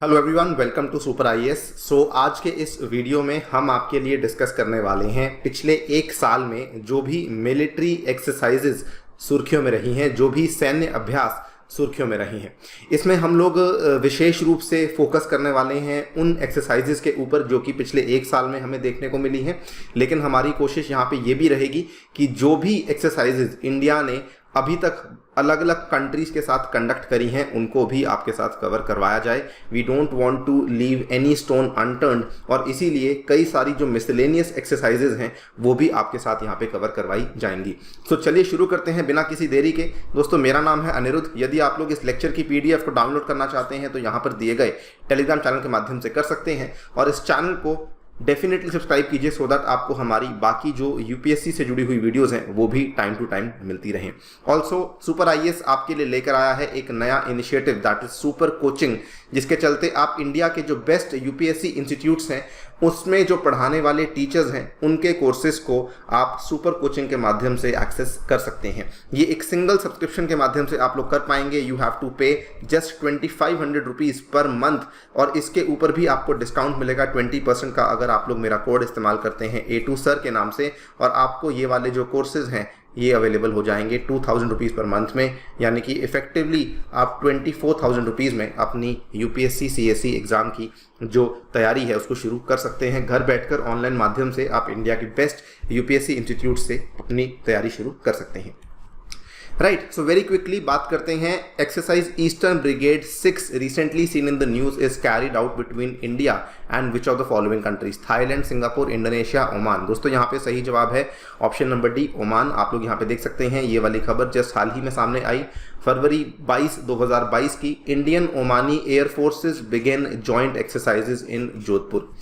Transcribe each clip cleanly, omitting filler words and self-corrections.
Hello everyone, welcome to super IAS. आज के इस वीडियो में हम आपके लिए डिस्कस करने वाले हैं पिछले एक साल में जो भी मिलिट्री एक्सरसाइजेज सुर्खियों में रही हैं, जो भी सैन्य अभ्यास सुर्खियों में रही हैं। इसमें हम लोग विशेष रूप से फोकस करने वाले हैं उन एक्सरसाइजेज के ऊपर जो कि पिछले एक साल में हमें देखने को मिली हैं। लेकिन हमारी कोशिश यहाँ पे ये भी रहेगी कि जो भी एक्सरसाइजेज इंडिया ने अभी तक अलग अलग कंट्रीज़ के साथ कंडक्ट करी हैं उनको भी आपके साथ कवर करवाया जाए। We don't want to leave any stone unturned, और इसीलिए कई सारी जो मिसलेनियस एक्सरसाइजेज हैं वो भी आपके साथ यहाँ पे कवर करवाई जाएंगी। चलिए शुरू करते हैं बिना किसी देरी के। दोस्तों, मेरा नाम है अनिरुद्ध। यदि आप लोग इस लेक्चर की पीडीएफ को डाउनलोड करना चाहते हैं तो यहाँ पर दिए गए टेलीग्राम चैनल के माध्यम से कर सकते हैं, और इस चैनल को डेफिनेटली सब्सक्राइब कीजिए सो दैट आपको हमारी बाकी जो यूपीएससी से जुड़ी हुई वीडियोस हैं वो भी टाइम टू टाइम मिलती रहें। ऑल्सो सुपर आईएएस आपके लिए लेकर आया है एक नया initiative, that is super coaching, जिसके चलते आप इंडिया के जो बेस्ट यूपीएससी इंस्टीट्यूट्स हैं उसमें जो पढ़ाने वाले टीचर्स हैं उनके कोर्सेज को आप सुपर कोचिंग के माध्यम से एक्सेस कर सकते हैं। ये एक सिंगल सब्सक्रिप्शन के माध्यम से आप लोग कर पाएंगे। यू हैव टू पे जस्ट 2500 रुपीज़ पर मंथ, और इसके ऊपर भी आपको डिस्काउंट मिलेगा 20% का अगर आप लोग मेरा कोड इस्तेमाल करते हैं A2 सर के नाम से। और आपको ये वाले जो कोर्सेज हैं ये अवेलेबल हो जाएंगे 2000 रुपीज़ पर मंथ में, यानी कि इफेक्टिवली आप 24,000 रुपीज़ में अपनी यूपीएससी सीएससी एग्ज़ाम की जो तैयारी है उसको शुरू कर सकते हैं। घर बैठकर ऑनलाइन माध्यम से आप इंडिया के बेस्ट यूपीएससी इंस्टीट्यूट से अपनी तैयारी शुरू कर सकते हैं। राइट, सो वेरी क्विकली बात करते हैं। Exercise eastern brigade 6 recently seen in the news is carried out between India and which of the following countries? Thailand, Singapore, Indonesia, Oman. दोस्तों, यहाँ पे सही जवाब है ऑप्शन नंबर डी, ओमान। आप लोग यहाँ पे देख सकते हैं ये वाली खबर जस्ट हाल ही में सामने आई। फरवरी 22, 2022 की Indian Omani air forces begin joint exercises in Jodhpur.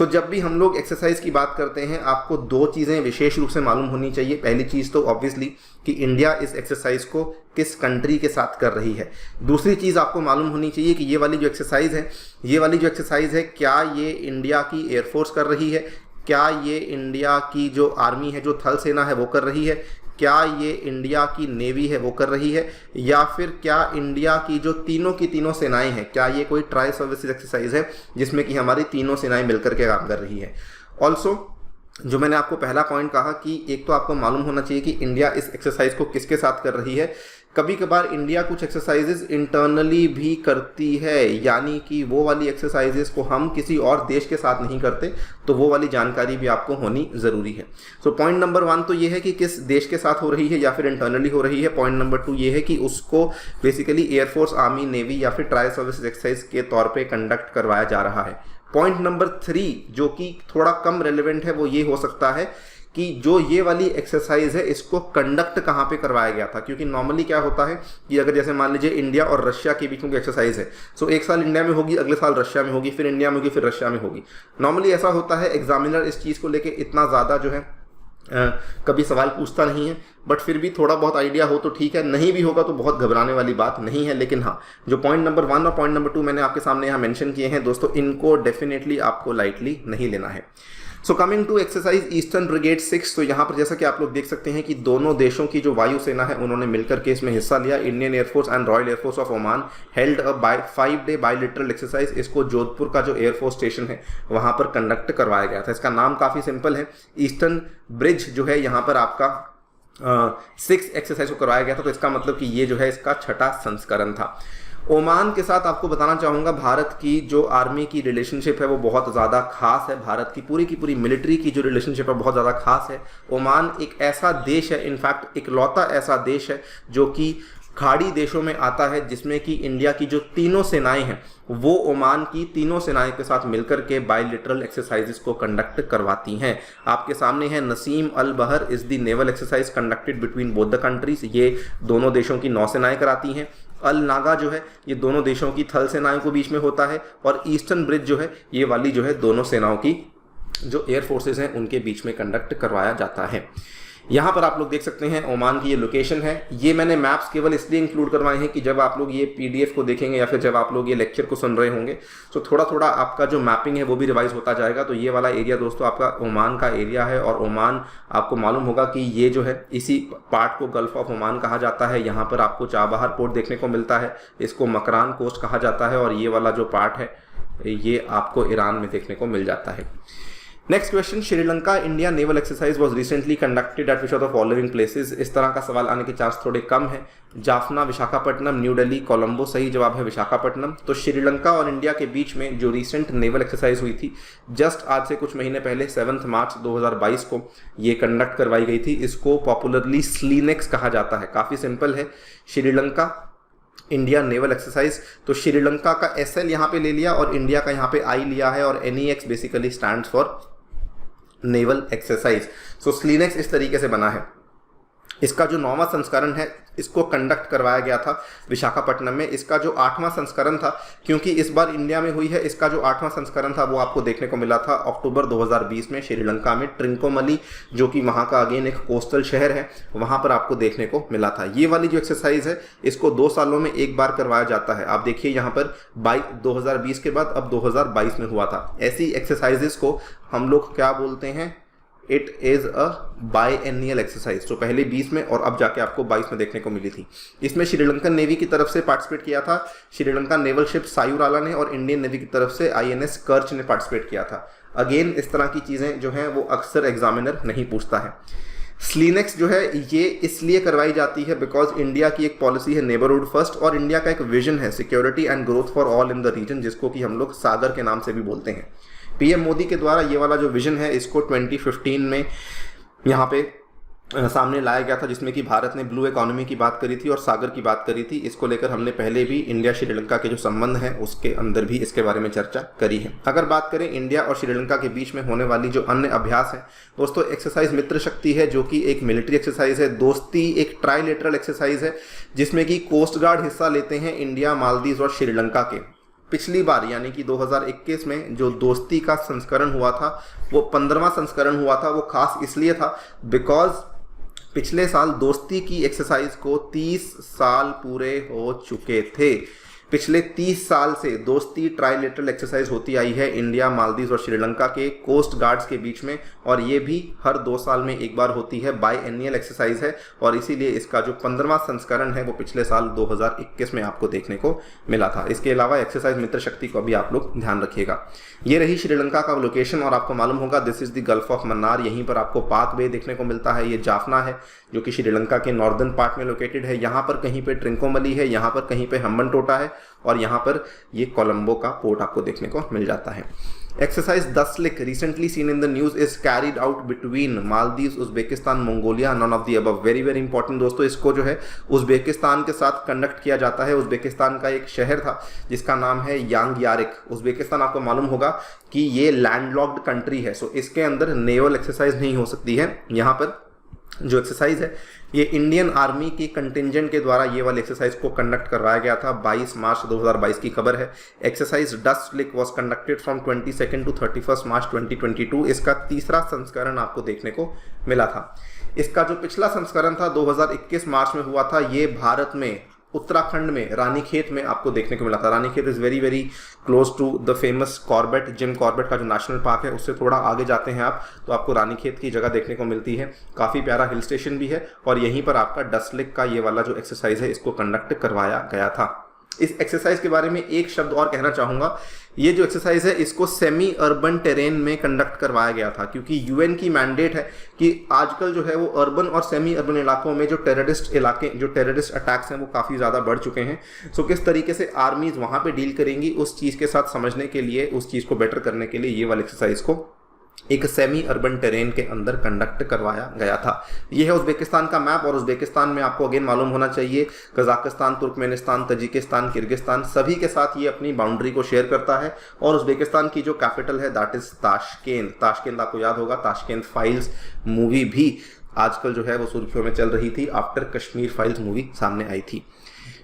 जब भी हम लोग एक्सरसाइज की बात करते हैं आपको दो चीज़ें विशेष रूप से मालूम होनी चाहिए। पहली चीज़ तो ऑब्वियसली कि इंडिया इस एक्सरसाइज को किस कंट्री के साथ कर रही है। दूसरी चीज़ आपको मालूम होनी चाहिए कि ये वाली जो एक्सरसाइज है क्या ये इंडिया की एयरफोर्स कर रही है, क्या ये इंडिया की जो आर्मी है, जो थल सेना है वो कर रही है, क्या ये इंडिया की नेवी है वो कर रही है, या फिर क्या इंडिया की जो तीनों की तीनों सेनाएं हैं, क्या ये कोई ट्राई सर्विसेज एक्सरसाइज है जिसमें कि हमारी तीनों सेनाएं मिलकर के काम कर रही है। ऑल्सो जो मैंने आपको पहला पॉइंट कहा कि एक तो आपको मालूम होना चाहिए कि इंडिया इस एक्सरसाइज को किसके साथ कर रही है। कभी कभार इंडिया कुछ एक्सरसाइजेज इंटरनली भी करती है, यानी कि वो वाली एक्सरसाइजेज को हम किसी और देश के साथ नहीं करते, तो वो वाली जानकारी भी आपको होनी ज़रूरी है। पॉइंट नंबर 1 तो ये है कि किस देश के साथ हो रही है या फिर इंटरनली हो रही है। पॉइंट नंबर 2 ये है कि उसको बेसिकली एयरफोर्स, आर्मी, नेवी या फिर ट्रायल सर्विस एक्सरसाइज के तौर पर कंडक्ट करवाया जा रहा है। पॉइंट नंबर 3 जो कि थोड़ा कम रेलेवेंट है वो ये हो सकता है कि जो ये वाली एक्सरसाइज है इसको कंडक्ट कहाँ पे करवाया गया था। क्योंकि नॉर्मली क्या होता है कि अगर जैसे मान लीजिए इंडिया और रशिया के बीच में कोई एक्सरसाइज है, एक साल इंडिया में होगी, अगले साल रशिया में होगी, फिर इंडिया में होगी, फिर रशिया में होगी। नॉर्मली ऐसा होता है। एग्जामिनर इस चीज़ को लेके इतना ज़्यादा जो है कभी सवाल पूछता नहीं है, बट फिर भी थोड़ा बहुत आइडिया हो तो ठीक है, नहीं भी होगा तो बहुत घबराने वाली बात नहीं है। लेकिन हाँ, जो पॉइंट नंबर 1 और पॉइंट नंबर 2 मैंने आपके सामने यहाँ मेंशन किए हैं दोस्तों, इनको डेफिनेटली आपको लाइटली नहीं लेना है। Coming to exercise eastern brigade 6, तो यहाँ पर जैसा कि आप लोग देख सकते हैं कि दोनों देशों की जो वायुसेना है उन्होंने मिलकर के इसमें हिस्सा लिया। Indian air force and royal air force of Oman held a 5-day बायलिटरल exercise. इसको जोधपुर का जो एयरफोर्स स्टेशन है वहाँ पर कंडक्ट करवाया गया था। इसका नाम काफ़ी सिंपल है, ईस्टर्न ब्रिज जो है यहाँ पर आपका 6 एक्सरसाइज को करवाया गया था। तो इसका मतलब कि ये जो है इसका 6ठा संस्करण था। ओमान के साथ आपको बताना चाहूँगा भारत की जो आर्मी की रिलेशनशिप है वो बहुत ज़्यादा खास है। भारत की पूरी मिलिट्री की जो रिलेशनशिप है बहुत ज़्यादा खास है। ओमान एक ऐसा देश है, इनफैक्ट इकलौता ऐसा देश है जो कि खाड़ी देशों में आता है, जिसमें कि इंडिया की जो तीनों सेनाएं हैं वो ओमान की तीनों सेनाएं के साथ मिलकर के बायलिटरल एक्सरसाइजेस को कंडक्ट करवाती हैं। आपके सामने है नसीम अल बहर is the naval exercise conducted between both the countries. ये दोनों देशों की नौसेनाएं कराती हैं। अल नागा जो है ये दोनों देशों की थल सेनाओं के बीच में होता है, और ईस्टर्न ब्रिज जो है ये वाली जो है दोनों सेनाओं की जो एयर फोर्सेज हैं उनके बीच में कंडक्ट करवाया जाता है। यहाँ पर आप लोग देख सकते हैं ओमान की ये लोकेशन है। ये मैंने मैप्स केवल इसलिए इंक्लूड करवाए हैं कि जब आप लोग ये पीडीएफ को देखेंगे या फिर जब आप लोग ये लेक्चर को सुन रहे होंगे तो थोड़ा थोड़ा आपका जो मैपिंग है वो भी रिवाइज होता जाएगा। तो ये वाला एरिया दोस्तों आपका ओमान का एरिया है, और ओमान आपको मालूम होगा कि ये जो है इसी पार्ट को गल्फ ऑफ ओमान कहा जाता है। यहाँ पर आपको चाबहार पोर्ट देखने को मिलता है, इसको मकरान कोस्ट कहा जाता है, और ये वाला जो पार्ट है ये आपको ईरान में देखने को मिल जाता है। Next question, Sri Lanka India naval exercise was recently conducted at which of the following places. इस तरह का सवाल आने के चांस थोड़े कम है। जाफना, विशाखापट्टनम, न्यू दिल्ली, कोलंबो। सही जवाब है विशाखापट्टनम। तो श्रीलंका और इंडिया के बीच में जो रिसेंट नेवल एक्सरसाइज हुई थी, जस्ट आज से कुछ महीने पहले 7 मार्च 2022 को ये कंडक्ट करवाई गई थी। इसको पॉपुलरली स्लीनेक्स कहा जाता है। काफ़ी सिंपल है, श्रीलंका इंडिया नेवल एक्सरसाइज। तो श्रीलंका का SL यहाँ पे ले लिया और इंडिया का यहाँ पे I लिया है, और NEX basically stands for naval exercise. So SLINEX इस तरीके से बना है। इसका जो 9वां संस्करण है इसको कंडक्ट करवाया गया था विशाखापट्टनम में। इसका जो 8वां संस्करण था, क्योंकि इस बार इंडिया में हुई है, इसका जो 8वां संस्करण था वो आपको देखने को मिला था अक्टूबर 2020 में श्रीलंका में ट्रिंकोमली, जो कि वहाँ का अगेन एक कोस्टल शहर है, वहाँ पर आपको देखने को मिला था। ये वाली जो एक्सरसाइज है इसको 2 सालों में एक बार करवाया जाता है। आप देखिए यहाँ पर 2020 के बाद अब 2022 में हुआ था। ऐसी एक्सरसाइजेस को हम लोग क्या बोलते हैं, इट इज़ अ बायएनियल एक्सरसाइज। तो पहले 20 में और अब जाके आपको 22 में देखने को मिली थी। इसमें श्रीलंकन नेवी की तरफ से पार्टिसिपेट किया था श्रीलंका नेवल शिप सायुराला ने, और इंडियन नेवी की तरफ से INS कर्च ने पार्टिसिपेट किया था। अगेन इस तरह की चीज़ें जो हैं वो अक्सर एग्जामिनर नहीं पूछता है। स्लीनेक्स जो है ये इसलिए करवाई जाती है बिकॉज इंडिया की एक पॉलिसी है नेबरहुड फर्स्ट, और इंडिया का एक विजन है security and growth for all in the region, जिसको कि हम लोग सागर के नाम से भी बोलते हैं। PM मोदी के द्वारा ये वाला जो विजन है इसको 2015 में यहाँ पे सामने लाया गया था, जिसमें कि भारत ने ब्लू इकोनॉमी की बात करी थी और सागर की बात करी थी। इसको लेकर हमने पहले भी इंडिया श्रीलंका के जो संबंध हैं उसके अंदर भी इसके बारे में चर्चा करी है। अगर बात करें इंडिया और श्रीलंका के बीच में होने वाली जो अन्य अभ्यास है दोस्तों, एक्सरसाइज मित्र शक्ति है, जो कि एक मिलिट्री एक्सरसाइज है। दोस्ती एक ट्राइलेटरल एक्सरसाइज है जिसमें कि कोस्ट गार्ड हिस्सा लेते हैं इंडिया, मालदीव और श्रीलंका के। पिछली बार यानी कि 2021 में जो दोस्ती का संस्करण हुआ था वो 15वां संस्करण हुआ था। वो खास इसलिए था बिकॉज पिछले साल दोस्ती की एक्सरसाइज को 30 साल पूरे हो चुके थे। पिछले 30 साल से दोस्ती ट्राइलेटरल एक्सरसाइज होती आई है इंडिया, मालदीव और श्रीलंका के कोस्ट गार्ड्स के बीच में, और ये भी हर 2 साल में एक बार होती है। बायएनियल एक्सरसाइज है और इसीलिए इसका जो 15वां संस्करण है वो पिछले साल 2021 में आपको देखने को मिला था। इसके अलावा एक्सरसाइज मित्र शक्ति को भी आप लोग ध्यान रखिएगा। ये रही श्रीलंका का लोकेशन, और आपको मालूम होगा this is the gulf of Mannar. यहीं पर आपको पाक बे देखने को मिलता है। ये जाफना है जो कि श्रीलंका के नॉर्दर्न पार्ट में लोकेटेड है। यहाँ पर कहीं पे ट्रिंकोमली है, यहाँ पर कहीं पे हम्बनटोटा है, और यहाँ पर ये कोलंबो का पोर्ट आपको देखने को मिल जाता है। Exercise 10 slick recently seen in the news is carried out between Maldives, Uzbekistan, Mongolia, none of the above. Very very important दोस्तों, इसको जो है उज्बेकिस्तान के साथ कंडक्ट किया जाता है। उज्बेकिस्तान का एक शहर था जिसका नाम है यांग्यारिक। उज्बेकिस्तान आपको मालूम होगा कि ये लैंडलॉक्ड कंट्री है, सो इसके अंदर नेवल एक्सरसाइज नहीं हो सकती है। यहाँ पर जो एक्सरसाइज है ये इंडियन आर्मी की कंटिंजेंट के द्वारा ये वाली एक्सरसाइज को कंडक्ट करवाया गया था। 22 मार्च 2022 की खबर है। Exercise Dustlik was conducted from 22 to 31 March 2022। इसका 3रा संस्करण आपको देखने को मिला था। इसका जो पिछला संस्करण था 2021 मार्च में हुआ था। ये भारत में उत्तराखंड में रानीखेत में आपको देखने को मिला था। Ranikhet is very very close to the famous Corbett, Jim Corbett का जो नेशनल पार्क है उससे थोड़ा आगे जाते हैं आप तो आपको रानीखेत की जगह देखने को मिलती है। काफ़ी प्यारा हिल स्टेशन भी है, और यहीं पर आपका डस्ट लेक का ये वाला जो एक्सरसाइज है इसको कंडक्ट करवाया गया था। इस एक्सरसाइज के बारे में एक शब्द और कहना चाहूँगा। ये जो एक्सरसाइज है इसको सेमी अर्बन टेरेन में कंडक्ट करवाया गया था, क्योंकि UN की मैंडेट है कि आजकल जो है वो अर्बन और सेमी अर्बन इलाकों में जो टेररिस्ट अटैक्स हैं वो काफ़ी ज़्यादा बढ़ चुके हैं। सो किस तरीके से आर्मीज वहाँ पे डील करेंगी उस चीज़ के साथ समझने के लिए, उस चीज़ को बेटर करने के लिए ये वाली एक्सरसाइज को एक सेमी अर्बन टेरेन के अंदर कंडक्ट करवाया गया था। यह है उज्बेकिस्तान का मैप, और उज्बेकिस्तान में आपको अगेन मालूम होना चाहिए कजाकिस्तान, तुर्कमेनिस्तान, तजिकिस्तान, किर्गिस्तान सभी के साथ ये अपनी बाउंड्री को शेयर करता है। और उज्बेकिस्तान की जो कैपिटल है दैट इज ताशकेंत। ताशकेंत आपको याद होगा, ताशकेंत फाइल्स मूवी भी आजकल जो है वो सुर्खियों में चल रही थी आफ्टर कश्मीर फाइल्स मूवी सामने आई थी।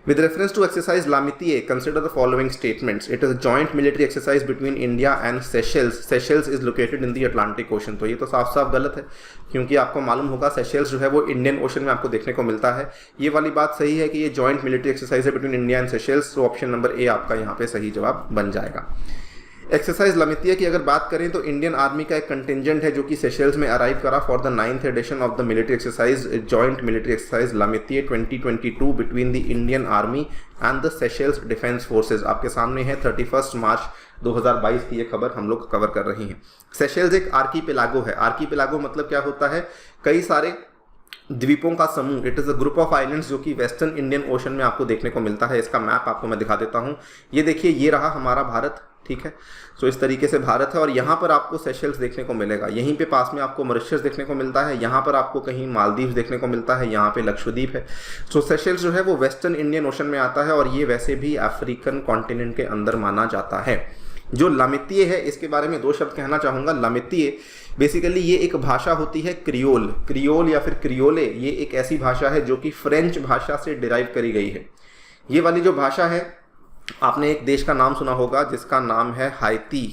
With reference to exercise Lamitiye, consider the following statements. It is a joint military exercise between India and Seychelles. Seychelles is located in the Atlantic Ocean. तो ये तो साफ साफ गलत है, क्योंकि आपको मालूम होगा Seychelles जो है वो इंडियन ओशन में आपको देखने को मिलता है। ये वाली बात सही है कि ये जॉइंट मिलिट्री एक्सरसाइज है बिटवीन इंडिया एंड Seychelles, तो ऑप्शन नंबर ए आपका यहाँ पे सही जवाब बन जाएगा। एक्सरसाइज लमितिया की अगर बात करें तो इंडियन आर्मी का एक कंटिंजेंट है जो कि सेशेल्स में अराइव करा for the 9th edition of the military exercise, joint military exercise Lamitiye 2022 between the Indian army and the Seychelles defence forces. आपके सामने है 31 मार्च 2022 की ये खबर हम लोग कवर कर रही हैं। सेशेल्स एक आर्कीपेलागो है। आर्कीपेलागो मतलब क्या होता है, कई सारे द्वीपों का समूह। It is a group of islands जो कि वेस्टर्न इंडियन ओशन में आपको देखने को मिलता है। इसका मैप आपको मैं दिखा देता हूँ। ये देखिए, ये रहा हमारा भारत, ठीक है। सो इस तरीके से भारत है और यहाँ पर आपको सेशेल्स देखने को मिलेगा। यहीं पे पास में आपको मॉरिशस देखने को मिलता है, यहाँ पर आपको कहीं मालदीव देखने को मिलता है, यहाँ पे लक्षद्वीप है। सो सेशेल्स जो है वो वेस्टर्न इंडियन ओशन में आता है और ये वैसे भी अफ्रीकन कॉन्टिनेंट के अंदर माना जाता है। जो लामितीय है, इसके बारे में 2 शब्द कहना चाहूँगा। लामितीय बेसिकली ये एक भाषा होती है क्रियोल। क्रियोल या फिर क्रियोले, ये एक ऐसी भाषा है जो कि फ्रेंच भाषा से डिराइव करी गई है। ये वाली जो भाषा है, आपने एक देश का नाम सुना होगा जिसका नाम है हाइती।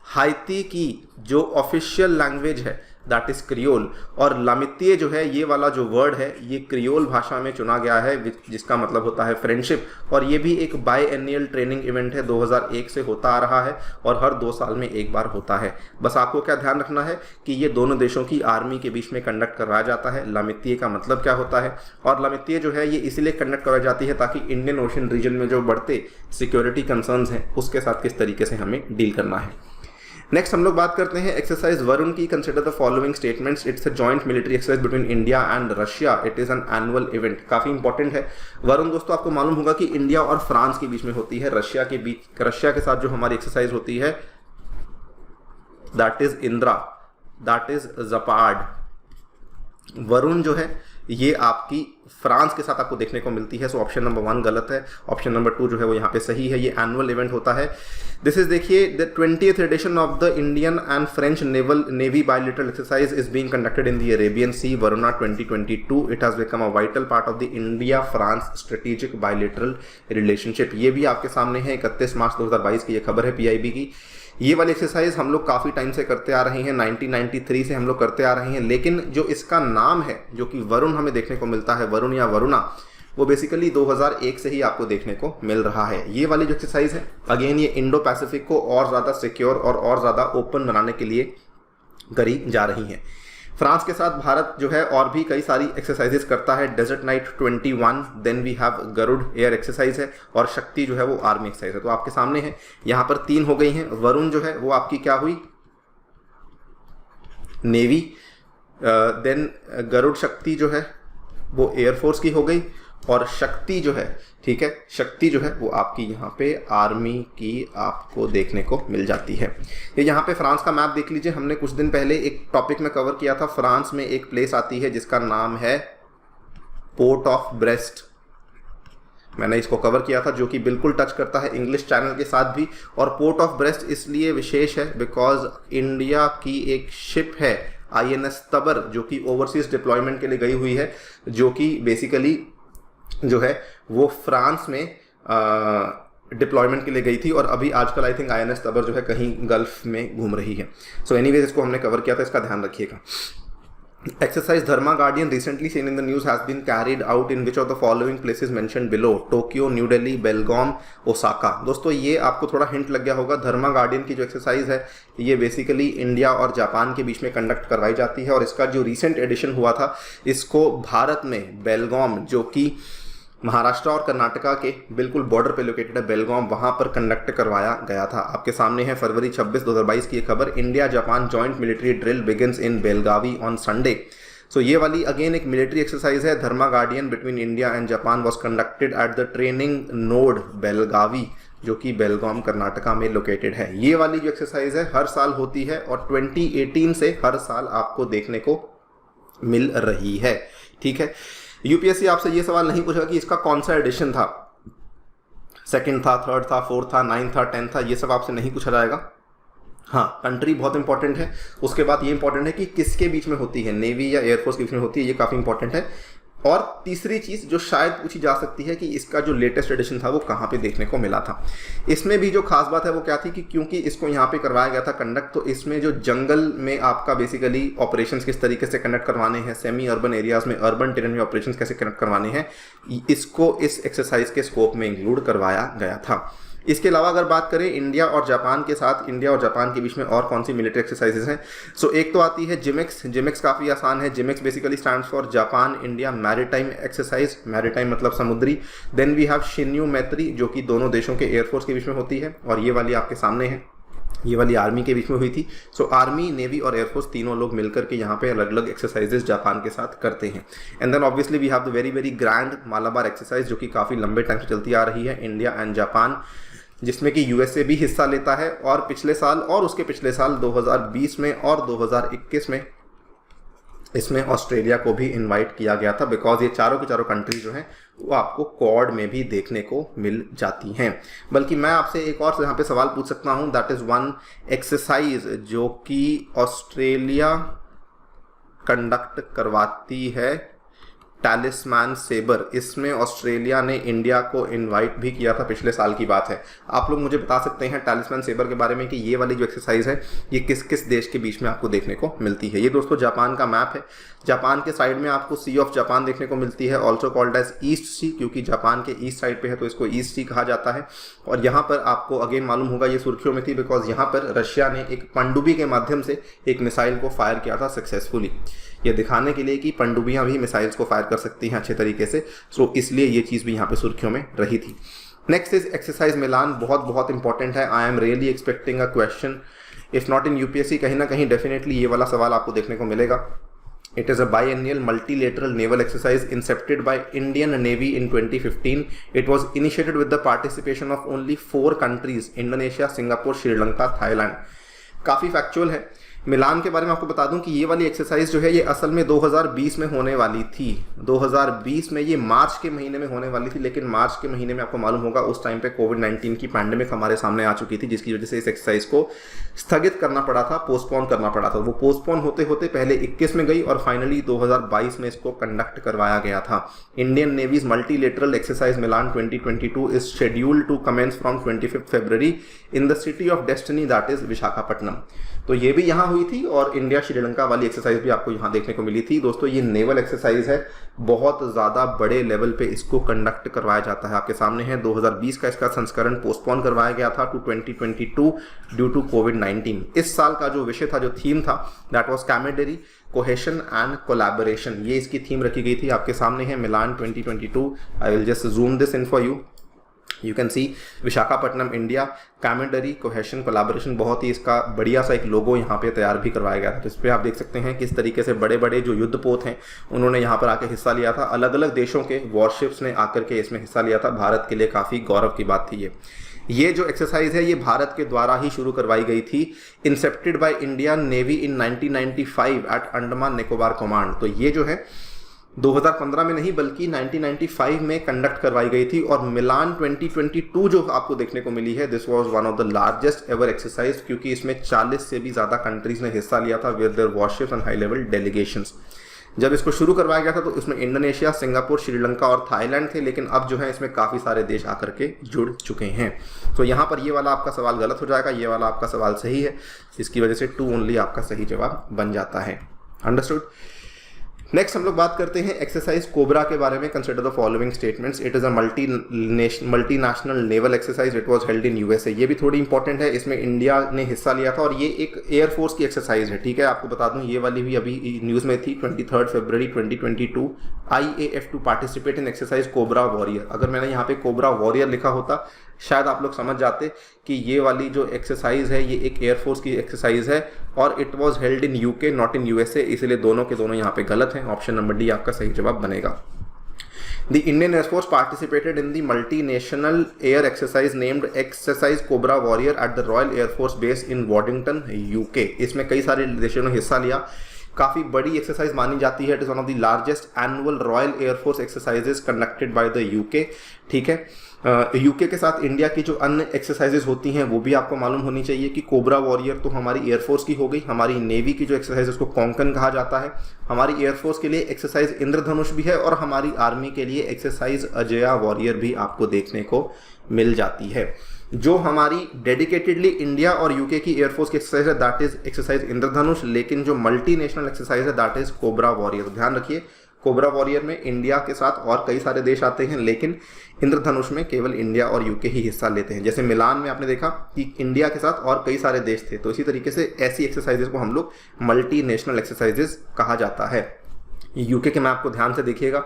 हाइती की जो ऑफिशियल लैंग्वेज है दैट इज क्रियोल। और लामितीय जो है, ये वाला जो वर्ड है, ये क्रियोल भाषा में चुना गया है, जिसका मतलब होता है फ्रेंडशिप। और ये भी एक बायएनियल ट्रेनिंग इवेंट है, 2001 से होता आ रहा है और हर 2 साल में एक बार होता है। बस आपको क्या ध्यान रखना है कि ये दोनों देशों की आर्मी के बीच में कंडक्ट करवाया जाता है। लामितीय का मतलब क्या होता है, और लामितीय जो है ये इसलिए कंडक्ट करवाई जाती है ताकि इंडियन ओशन रीजन में जो बढ़ते सिक्योरिटी कंसर्न्स हैं उसके साथ किस तरीके से हमें डील करना है। नेक्स्ट हम लोग बात करते हैं एक्सरसाइज वरुण की। Consider the following statements. It's a joint military exercise between India and Russia. It is an annual event. काफी इंपॉर्टेंट है। वरुण दोस्तों आपको मालूम होगा कि इंडिया और फ्रांस के बीच में होती है। रशिया के साथ जो हमारी एक्सरसाइज होती है that is Indra, that is Zapad. Varun जो है ये आपकी फ्रांस के साथ आपको देखने को मिलती है। सो ऑप्शन नंबर 1 गलत है, ऑप्शन नंबर 2 जो है वो यहाँ पे सही है। ये एनुअल इवेंट होता है। दिस इज देखिए the 20th edition of the Indian and French navy bilateral exercise is being conducted in the Arabian Sea, Varuna 2022। It has become a vital part of the India France strategic bilateral relationship. ये भी आपके सामने है, 31 March 2022 की ये खबर है PIB की। ये वाली एक्सरसाइज हम लोग काफ़ी टाइम से करते आ रहे हैं, 1993 से हम लोग करते आ रहे हैं। लेकिन जो इसका नाम है, जो कि वरुण हमें देखने को मिलता है, वरुण या वरुणा, वो बेसिकली 2001 से ही आपको देखने को मिल रहा है। ये वाली जो एक्सरसाइज है, अगेन ये इंडो पैसिफिक को और ज़्यादा सिक्योर और ज़्यादा ओपन बनाने के लिए करी जा रही हैं। फ्रांस के साथ भारत जो है और भी कई सारी एक्सरसाइजेस करता है। Desert Knight 21, then we have Garuda air exercise है, और शक्ति जो है वो आर्मी एक्सरसाइज है। तो आपके सामने है, यहाँ पर 3 हो गई हैं। वरुण जो है वो आपकी क्या हुई, नेवी। देन गरुड़ शक्ति जो है वो एयरफोर्स की हो गई, और शक्ति जो है, ठीक है, शक्ति जो है वो आपकी यहाँ पे आर्मी की आपको देखने को मिल जाती है। ये यहाँ पे फ्रांस का मैप देख लीजिए। हमने कुछ दिन पहले एक टॉपिक में कवर किया था। फ्रांस में एक प्लेस आती है जिसका नाम है पोर्ट ऑफ ब्रेस्ट। मैंने इसको कवर किया था, जो कि बिल्कुल टच करता है इंग्लिश चैनल के साथ भी। और पोर्ट ऑफ ब्रेस्ट इसलिए विशेष है बिकॉज इंडिया की एक शिप है INS तबर, जो कि ओवरसीज डिप्लॉयमेंट के लिए गई हुई है, जो कि बेसिकली जो है वो फ्रांस में डिप्लॉयमेंट के लिए गई थी, और अभी आजकल आई थिंक INS तबर जो है कहीं गल्फ में घूम रही है। सो एनीवेज इसको हमने कवर किया था, इसका ध्यान रखिएगा। Exercise Dharma Guardian recently seen in the news has been carried out in which of the following places mentioned below? Tokyo, New Delhi, Belgaum, Osaka। दोस्तों ये आपको थोड़ा हिंट लग गया होगा। धर्मा गार्डियन की जो एक्सरसाइज है ये बेसिकली इंडिया और जापान के बीच में कंडक्ट करवाई जाती है, और इसका जो रिसेंट एडिशन हुआ था इसको भारत में बेलगाम, जो कि महाराष्ट्र और कर्नाटका के बिल्कुल बॉर्डर पे लोकेटेड है, बेलगाम, वहां पर कंडक्ट करवाया गया था। आपके सामने है फरवरी 26, 2022 की ये खबर। India Japan joint military drill begins in Belagavi on Sunday. So ये वाली अगेन एक मिलिट्री एक्सरसाइज है। Dharma guardian between India and Japan was conducted at the training node Belagavi, जो कि बेलगाम कर्नाटका में लोकेटेड है। ये वाली जो एक्सरसाइज है हर साल होती है, और 2018 से हर साल आपको देखने को मिल रही है, ठीक है। यूपीएससी आपसे ये सवाल नहीं पूछेगा कि इसका कौन सा एडिशन था, 2nd था, 3rd था, 4th था, 9th था, 10th था, ये सब आपसे नहीं पूछा जाएगा। हाँ, कंट्री बहुत इंपॉर्टेंट है। उसके बाद ये इंपॉर्टेंट है कि किसके बीच में होती है, नेवी या एयरफोर्स के बीच में होती है, ये काफ़ी इंपॉर्टेंट है। और तीसरी चीज़ जो शायद पूछी जा सकती है कि इसका जो लेटेस्ट एडिशन था वो कहाँ पे देखने को मिला था। इसमें भी जो खास बात है वो क्या थी कि क्योंकि इसको यहाँ पे करवाया गया था कंडक्ट, तो इसमें जो जंगल में आपका बेसिकली ऑपरेशंस किस तरीके से कंडक्ट करवाने हैं, सेमी अर्बन एरियाज़ में, अर्बन टेरेन में ऑपरेशंस कैसे कंडक्ट करवाने हैं, इसको इस एक्सरसाइज के स्कोप में इंक्लूड करवाया गया था। इसके अलावा अगर बात करें इंडिया और जापान के साथ, इंडिया और जापान के बीच में और कौन सी मिलिट्री एक्सरसाइजेज हैं, सो एक तो आती है जिमेक्स। जिमेक्स काफ़ी आसान है। JIMEX basically stands for Japan India maritime exercise, maritime मतलब समुद्री। देन वी हैव शिन्यू मैत्री जो कि दोनों देशों के एयरफोर्स के बीच में होती है, और ये वाली आपके सामने है, ये वाली आर्मी के बीच में हुई थी। सो आर्मी, नेवी और एयरफोर्स तीनों लोग मिलकर के यहाँ पे अलग अलग एक्सरसाइजेज जापान के साथ करते हैं। And then obviously we have the very very grand Malabar exercise जो कि काफ़ी लंबे टाइम से चलती आ रही है, इंडिया एंड जापान, जिसमें कि यूएसए भी हिस्सा लेता है। और पिछले साल और उसके पिछले साल 2020 में और 2021 में इसमें ऑस्ट्रेलिया को भी इनवाइट किया गया था, बिकॉज ये चारों की चारों कंट्री जो हैं वो आपको क्वाड में भी देखने को मिल जाती हैं। बल्कि मैं आपसे एक और यहाँ पे सवाल पूछ सकता हूँ, दैट इज वन एक्सरसाइज जो कि ऑस्ट्रेलिया कंडक्ट करवाती है, टैलिस्मैन सेबर। इसमें ऑस्ट्रेलिया ने इंडिया को इनवाइट भी किया था, पिछले साल की बात है। आप लोग मुझे बता सकते हैं टैलिस्मैन सेबर के बारे में कि ये वाली जो एक्सरसाइज है ये किस किस देश के बीच में आपको देखने को मिलती है। ये दोस्तों जापान का मैप है। जापान के साइड में आपको सी ऑफ जापान देखने को मिलती है, ऑल्सो कॉल्ड एज ईस्ट सी, क्योंकि जापान के ईस्ट साइड पे है तो इसको ईस्ट सी कहा जाता है। और यहाँ पर आपको अगेन मालूम होगा ये सुर्खियों में थी, बिकॉज यहाँ पर रशिया ने एक पनडुब्बी के माध्यम से एक मिसाइल को फायर किया था सक्सेसफुली, ये दिखाने के लिए कि पनडुब्बियां भी मिसाइल्स को फायर कर सकती हैं अच्छे तरीके से। सो इसलिए ये चीज़ भी यहाँ पे सुर्खियों में रही थी। नेक्स्ट इज एक्सरसाइज मिलान, बहुत बहुत इंपॉर्टेंट है। I am really expecting a question, if not in UPSC, कहीं ना कहीं डेफिनेटली ये वाला सवाल आपको देखने को मिलेगा। It is a biennial multilateral naval exercise incepted by Indian Navy in 2015. It was initiated with the participation of only 4 countries: Indonesia, Singapore, Sri Lanka, Thailand. काफ़ी फैक्चुअल है। मिलान के बारे में आपको बता दूं कि ये वाली एक्सरसाइज जो है ये असल में 2020 में होने वाली थी। 2020 में ये मार्च के महीने में होने वाली थी, लेकिन मार्च के महीने में आपको मालूम होगा उस टाइम पे कोविड-19 की पैंडेमिक हमारे सामने आ चुकी थी, जिसकी वजह से इस एक्सरसाइज को स्थगित करना पड़ा था, पोस्टपोन करना पड़ा था। वो पोस्टपोन होते होते पहले 21 में गई और फाइनली 2022 में इसको कंडक्ट करवाया गया था। Indian navy's multilateral exercise Milan 2022 is scheduled to commence from 25 February in the city of destiny, that is Visakhapatnam. तो ये भी यहाँ हुई थी और इंडिया श्रीलंका वाली एक्सरसाइज भी आपको यहाँ देखने को मिली थी। दोस्तों ये नेवल एक्सरसाइज है, बहुत ज़्यादा बड़े लेवल पे इसको कंडक्ट करवाया जाता है। आपके सामने है 2020 का इसका संस्करण पोस्टपोन करवाया गया था टू 2022 ड्यू टू कोविड-19। इस साल का जो विषय था, जो थीम था, that was camaraderie cohesion and collaboration. ये इसकी थीम रखी गई थी। आपके सामने है Milan 2022। I will just zoom this in for you. You can see Visakhapatnam India, camaraderie cohesion collaboration. बहुत ही इसका बढ़िया सा एक लोगो यहाँ पे तैयार भी करवाया गया था। तो इस पर आप देख सकते हैं किस तरीके से बड़े बड़े जो युद्धपोत हैं उन्होंने यहाँ पर आकर हिस्सा लिया था। अलग अलग देशों के वॉरशिप्स ने आकर के इसमें हिस्सा लिया था। भारत के लिए काफ़ी गौरव की बात थी ये जो एक्सरसाइज है ये भारत के द्वारा ही शुरू करवाई गई थी, incepted by Indian navy in 1995 at Andaman Nicobar command. तो ये जो है 2015 में नहीं बल्कि 1995 में कंडक्ट करवाई गई थी। और मिलान 2022 जो आपको देखने को मिली है, this was one of the largest ever exercise, क्योंकि इसमें 40 से भी ज़्यादा कंट्रीज ने हिस्सा लिया था with their warships and high level delegations. जब इसको शुरू करवाया गया था तो इसमें इंडोनेशिया, सिंगापुर, श्रीलंका और थाईलैंड थे, लेकिन अब जो है इसमें काफ़ी सारे देश आकर के जुड़ चुके हैं। तो यहाँ पर ये वाला आपका सवाल गलत हो जाएगा, ये वाला आपका सवाल सही है, जिसकी वजह से 2 ओनली आपका सही जवाब बन जाता है। अंडरस्टूड। नेक्स्ट हम लोग बात करते हैं एक्सरसाइज कोबरा के बारे में। Consider the following statements. It is a multinational naval exercise. It was held in USA. ये भी थोड़ी इंपॉर्टेंट है, इसमें इंडिया ने हिस्सा लिया था और ये एक एयरफोर्स की एक्सरसाइज है। ठीक है, आपको बता दूं ये वाली भी अभी न्यूज़ में थी 23 फरवरी 2022। IAF to participate in exercise Cobra Warrior. अगर मैंने यहाँ पे कोबरा वॉरियर लिखा होता शायद आप लोग समझ जाते कि ये वाली जो एक्सरसाइज है ये एक एयरफोर्स की एक्सरसाइज है और it was held in UK not in USA, इसलिए दोनों के दोनों यहाँ पे गलत हैं। ऑप्शन नंबर डी आपका सही जवाब बनेगा। The Indian Air Force participated in the multinational air exercise named Exercise Cobra Warrior at the Royal Air Force Base in Waddington, UK। इसमें कई सारे देशों ने हिस्सा लिया। काफ़ी बड़ी एक्सरसाइज मानी जाती है। It is one of the largest annual royal air force exercises conducted by the UK. ठीक है, यूके के साथ इंडिया की जो अन्य एक्सरसाइजेज होती हैं वो भी आपको मालूम होनी चाहिए कि कोबरा वॉरियर तो हमारी एयरफोर्स की हो गई। हमारी नेवी की जो एक्सरसाइज है उसको कोंकण कहा जाता है। हमारी एयरफोर्स के लिए एक्सरसाइज इंद्रधनुष भी है और हमारी आर्मी के लिए एक्सरसाइज अजया वॉरियर भी आपको देखने को मिल जाती है। जो हमारी डेडिकेटेडली इंडिया और यूके की एयरफोर्स की एक्सरसाइज है दैट इज एक्सरसाइज इंद्रधनुष, लेकिन जो मल्टीनेशनल एक्सरसाइज है दैट इज कोबरा वॉरियर। ध्यान रखिए कोबरा वॉरियर में इंडिया के साथ और कई सारे देश आते हैं, लेकिन इंद्रधनुष में केवल इंडिया और यूके ही हिस्सा लेते हैं। जैसे मिलान में आपने देखा कि इंडिया के साथ और कई सारे देश थे, तो इसी तरीके से ऐसी एक्सरसाइजेज को हम लोग मल्टी नेशनल एक्सरसाइजेज कहा जाता है। यूके के मैप को ध्यान से देखिएगा,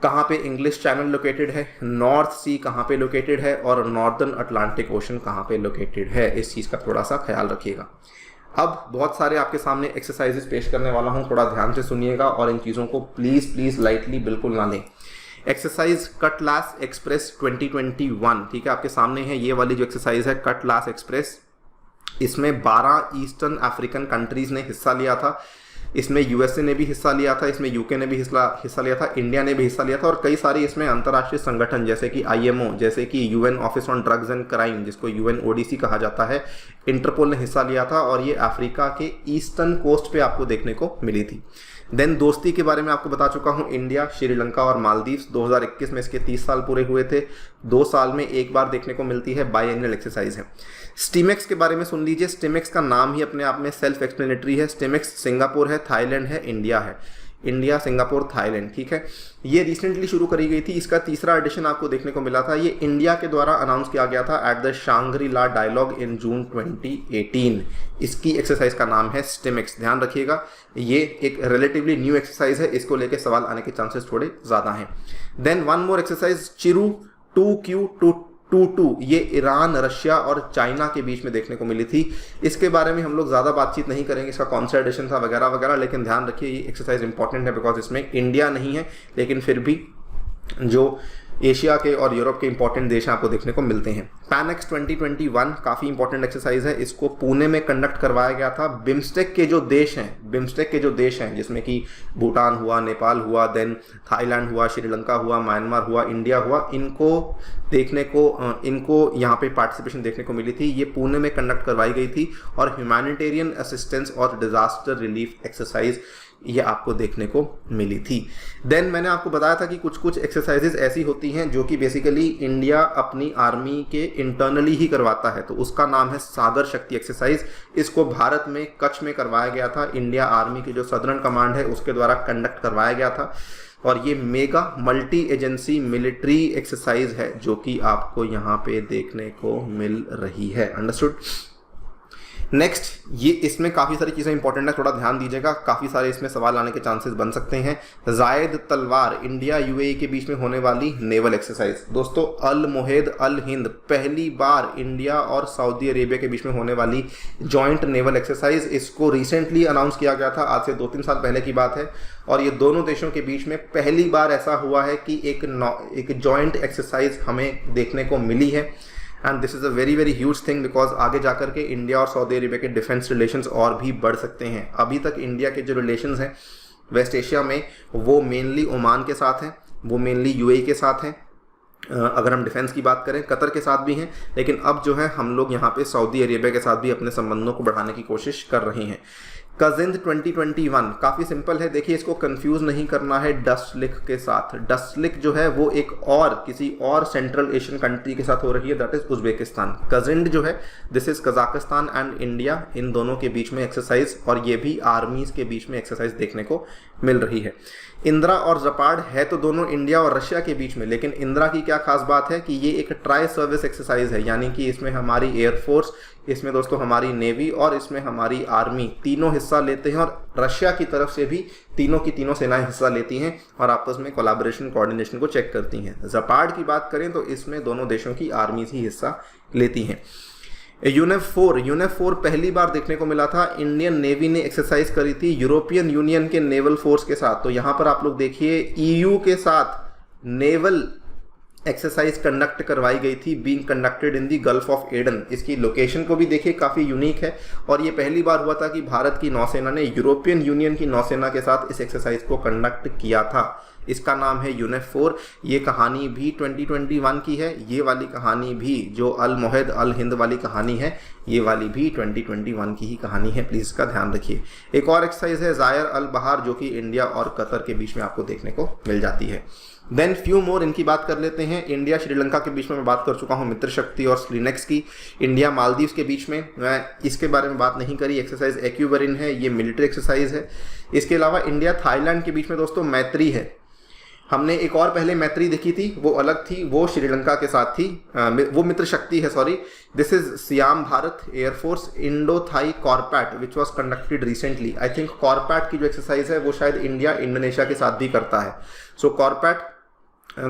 कहाँ पे इंग्लिश चैनल लोकेटेड है, नॉर्थ सी कहाँ पे लोकेटेड है और नॉर्दर्न अटलांटिक ओशन कहाँ पे लोकेटेड है, इस चीज़ का थोड़ा सा ख्याल रखिएगा। अब बहुत सारे आपके सामने एक्सरसाइजेस पेश करने वाला हूँ, थोड़ा ध्यान से सुनिएगा और इन चीज़ों को प्लीज़ लाइटली बिल्कुल ना लें। एक्सरसाइज कटलास एक्सप्रेस 2021, ठीक है, आपके सामने है ये वाली जो एक्सरसाइज है कटलास एक्सप्रेस। इसमें 12 ईस्टर्न अफ्रीकन कंट्रीज़ ने हिस्सा लिया था। इसमें यूएसए ने भी हिस्सा लिया था, इसमें यूके ने भी हिस्सा लिया था, इंडिया ने भी हिस्सा लिया था और कई सारे इसमें अंतर्राष्ट्रीय संगठन जैसे कि आईएमओ, जैसे कि UN office on drugs and crime जिसको यूएनओडीसी कहा जाता है, इंटरपोल ने हिस्सा लिया था और ये अफ्रीका के ईस्टर्न कोस्ट पे आपको देखने को मिली थी। देन दोस्ती के बारे में आपको बता चुका हूँ, इंडिया, श्रीलंका और मालदीव्स 2021 में इसके 30 साल पूरे हुए थे। 2 साल में एक बार देखने को मिलती है, बायएनुअल एक्सरसाइज है। स्टिमेक्स के बारे में सुन लीजिए, स्टिमेक्स का नाम ही अपने आप में सेल्फ एक्सप्लेनेटरी है। स्टिमेक्स सिंगापुर है, थाईलैंड है, इंडिया है, इंडिया, सिंगापुर, थाईलैंड, ठीक है। ये रिसेंटली शुरू करी गई थी, इसका तीसरा एडिशन आपको देखने को मिला था। ये इंडिया के द्वारा अनाउंस किया गया था एट द शांग्री-ला डायलॉग इन जून 2018। इसकी एक्सरसाइज का नाम है स्टिमेक्स, ध्यान रखिएगा। ये एक रिलेटिवली न्यू एक्सरसाइज है, इसको लेके सवाल आने के चांसेस थोड़े ज़्यादा हैं। देन वन मोर एक्सरसाइज चिरू 2Q22, ये ईरान, रशिया और चाइना के बीच में देखने को मिली थी। इसके बारे में हम लोग ज़्यादा बातचीत नहीं करेंगे, इसका कौन सा एडिशन था वगैरह वगैरह, लेकिन ध्यान रखिए ये एक्सरसाइज इंपॉर्टेंट है बिकॉज इसमें इंडिया नहीं है, लेकिन फिर भी जो एशिया के और यूरोप के इंपॉर्टेंट देश आपको देखने को मिलते हैं। पैनेक्स 2021 काफ़ी इंपॉर्टेंट एक्सरसाइज है, इसको पुणे में कंडक्ट करवाया गया था। बिम्स्टेक के जो देश हैं जिसमें कि भूटान हुआ, नेपाल हुआ, देन थाईलैंड हुआ, श्रीलंका हुआ, म्यांमार हुआ, इंडिया हुआ, इनको यहाँ पे पार्टिसिपेशन देखने को मिली थी। ये पुणे में कंडक्ट करवाई गई थी और ह्यूमैनिटेरियन असिस्टेंस और डिजास्टर रिलीफ एक्सरसाइज ये आपको देखने को मिली थी। देन मैंने आपको बताया था कि कुछ एक्सरसाइजेज ऐसी होती हैं जो कि बेसिकली इंडिया अपनी आर्मी के इंटरनली ही करवाता है, तो उसका नाम है सागर शक्ति एक्सरसाइज। इसको भारत में कच्छ में करवाया गया था, इंडिया आर्मी की जो सदर्न कमांड है उसके द्वारा कंडक्ट करवाया गया था और ये mega multi agency military exercise है जो कि आपको यहाँ पे देखने को मिल रही है। अंडरस्टूड। नेक्स्ट, ये इसमें काफ़ी सारी चीज़ें इंपॉर्टेंट है, थोड़ा ध्यान दीजिएगा, काफ़ी सारे इसमें सवाल आने के चांसेस बन सकते हैं। जायद तलवार, इंडिया यूएई के बीच में होने वाली नेवल एक्सरसाइज। दोस्तों, अल मोहेद अल हिंद, पहली बार इंडिया और सऊदी अरेबिया के बीच में होने वाली जॉइंट नेवल एक्सरसाइज। इसको रिसेंटली अनाउंस किया गया था, आज से 2-3 साल पहले की बात है और ये दोनों देशों के बीच में पहली बार ऐसा हुआ है कि एक जॉइंट एक्सरसाइज हमें देखने को मिली है। And this is a very huge thing because आगे जाकर के इंडिया और सऊदी अरेबिया के डिफेंस रिलेशंस और भी बढ़ सकते हैं। अभी तक इंडिया के जो रिलेशंस हैं वेस्ट एशिया में वो मेनली ओमान के साथ हैं, वो मेनली यूएई के साथ हैं। अगर हम डिफेंस की बात करें कतर के साथ भी हैं, लेकिन अब जो है हम लोग यहाँ पे सऊदी अरेबिया के साथ भी अपने संबंधों को बढ़ाने की कोशिश कर रहे हैं। कजिंद 2021 काफ़ी सिंपल है, देखिए इसको कंफ्यूज नहीं करना है डस्लिक के साथ। डस्लिक जो है वो एक और किसी और सेंट्रल एशियन कंट्री के साथ हो रही है, दैट इज उज्बेकिस्तान। कजिंद जो है this is Kazakhstan and India, इन दोनों के बीच में एक्सरसाइज और ये भी आर्मीज के बीच में एक्सरसाइज देखने को मिल रही है। इंदिरा और जपाड है तो दोनों इंडिया और रशिया के बीच में, लेकिन इंदिरा की क्या खास बात है कि ये एक ट्राई सर्विस एक्सरसाइज है, यानी कि इसमें हमारी एयरफोर्स, इसमें दोस्तों हमारी नेवी और इसमें हमारी आर्मी तीनों हिस्सा लेते हैं और रशिया की तरफ से भी तीनों की तीनों सेनाएं हिस्सा लेती हैं और आपस में कोलैबोरेशन कोऑर्डिनेशन को चेक करती हैं। जपाड की बात करें तो इसमें दोनों देशों की आर्मीज ही हिस्सा लेती हैं। यूनेफ 4 पहली बार देखने को मिला था, इंडियन नेवी ने एक्सरसाइज करी थी यूरोपियन यूनियन के नेवल फोर्स के साथ। तो यहाँ पर आप लोग देखिए ईयू के साथ नेवल एक्सरसाइज कंडक्ट करवाई गई थी, being conducted in the gulf of Aden. इसकी लोकेशन को भी देखिए काफ़ी यूनिक है और ये पहली बार हुआ था कि भारत की नौसेना ने यूरोपियन यूनियन की नौसेना के साथ इस एक्सरसाइज को कंडक्ट किया था। इसका नाम है यूनेफ 4। ये कहानी भी 2021 की है, ये वाली कहानी भी जो अल मोहेद अल हिंद वाली कहानी है, ये वाली भी 2021 की ही कहानी है, प्लीज़ इसका ध्यान रखिए। एक और एक्सरसाइज है जायर अल बहार जो कि इंडिया और कतर के बीच में आपको देखने को मिल जाती है। देन फ्यू मोर इनकी बात कर लेते हैं। इंडिया श्रीलंका के बीच में मैं बात कर चुका हूँ, मित्र शक्ति और स्लिनेक्स की। इंडिया मालदीव्स के बीच में मैं इसके बारे में बात नहीं करी, एक्सरसाइज एक्यूबरिन है, ये मिलिट्री एक्सरसाइज है। इसके अलावा इंडिया थाईलैंड के बीच में दोस्तों मैत्री है। हमने एक और पहले मैत्री देखी थी, वो अलग थी, वो श्रीलंका के साथ थी, वो मित्र शक्ति है, sorry. This is Siam Bharat air force Indo Thai CORPAT which was conducted recently. I think CORPAT की जो एक्सरसाइज है वो शायद इंडिया इंडोनेशिया के साथ भी करता है। सो कॉर्पैट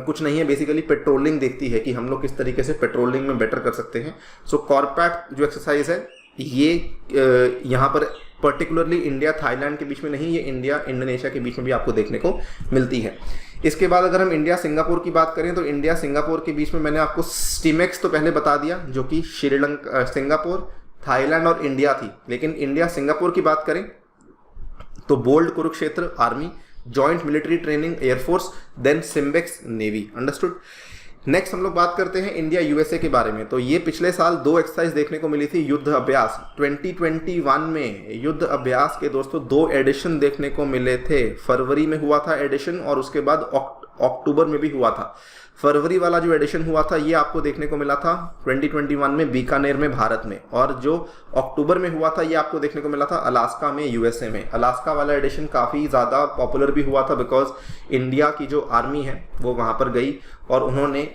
कुछ नहीं है, बेसिकली पेट्रोलिंग देखती है कि हम लोग किस तरीके से पेट्रोलिंग में बेटर कर सकते हैं। सो कॉर्पैट जो एक्सरसाइज है ये यहाँ पर पर्टिकुलरली इंडिया थाईलैंड के बीच में नहीं, ये इंडिया इंडोनेशिया के बीच में भी आपको देखने को मिलती है। इसके बाद अगर हम इंडिया सिंगापुर की बात करें तो इंडिया सिंगापुर के बीच में मैंने आपको स्टीमेक्स तो पहले बता दिया, जो कि श्रीलंका, सिंगापुर, थाईलैंड और इंडिया थी। लेकिन इंडिया सिंगापुर की बात करें तो Bold Kurukshetra army, joint military training air force, then SIMBEX navy. Understood. Next हम लोग बात करते हैं इंडिया यूएसए के बारे में। तो ये पिछले साल 2 एक्सरसाइज देखने को मिली थी, युद्ध अभ्यास। 2021 में युद्ध अभ्यास के दोस्तों 2 एडिशन देखने को मिले थे। फरवरी में हुआ था एडिशन और उसके बाद अक्टूबर में भी हुआ था। फरवरी वाला जो एडिशन हुआ था ये आपको देखने को मिला था 2021 में बीकानेर में भारत में, और जो अक्टूबर में हुआ था ये आपको देखने को मिला था अलास्का में यूएसए में। अलास्का वाला एडिशन काफ़ी ज़्यादा पॉपुलर भी हुआ था बिकॉज इंडिया की जो आर्मी है वो वहाँ पर गई और उन्होंने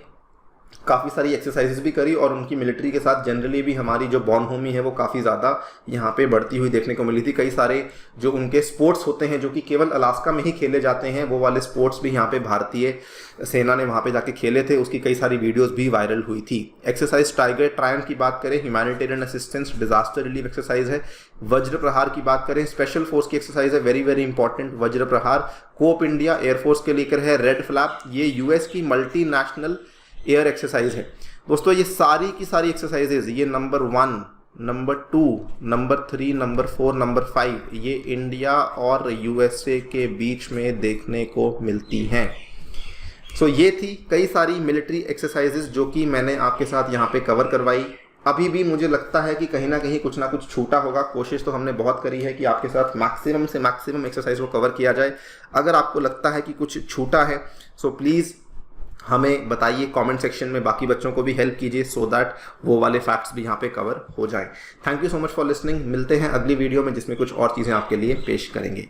काफ़ी सारी एक्सरसाइजेस भी करी और उनकी मिलिट्री के साथ जनरली भी हमारी जो बॉनहोमी है वो काफ़ी ज़्यादा यहाँ पे बढ़ती हुई देखने को मिली थी। कई सारे जो उनके स्पोर्ट्स होते हैं जो कि केवल अलास्का में ही खेले जाते हैं, वो वाले स्पोर्ट्स भी यहाँ पे भारतीय सेना ने वहाँ पे जाके खेले थे, उसकी कई सारी वीडियोस भी वायरल हुई थी। एक्सरसाइज टाइगर ट्रायम्फ की बात करें, humanitarian assistance disaster relief exercise है। वज्र प्रहार की बात करें, स्पेशल फोर्स की एक्सरसाइज है, वेरी वेरी इंपॉर्टेंट वज्र प्रहार। कोप इंडिया एयरफोर्स के लेकर है रेड फ्लैप, ये यूएस की मल्टीनेशनल एयर एक्सरसाइज है। दोस्तों ये सारी की सारी एक्सरसाइजेज, ये number 1, number 2, number 3, number 4, number 5 ये इंडिया और यूएसए के बीच में देखने को मिलती हैं। सो ये थी कई सारी मिलिट्री एक्सरसाइजेज जो कि मैंने आपके साथ यहाँ पे कवर करवाई। अभी भी मुझे लगता है कि कहीं ना कहीं कुछ ना कुछ छूटा होगा। कोशिश तो हमने बहुत करी है कि आपके साथ मैक्सिमम से मैक्सिमम एक्सरसाइज को कवर किया जाए। अगर आपको लगता है कि कुछ छूटा है सो प्लीज़ हमें बताइए कमेंट सेक्शन में, बाकी बच्चों को भी हेल्प कीजिए सो दैट वो वाले फैक्ट्स भी यहाँ पे कवर हो जाएं। Thank you so much for listening. मिलते हैं अगली वीडियो में जिसमें कुछ और चीज़ें आपके लिए पेश करेंगे।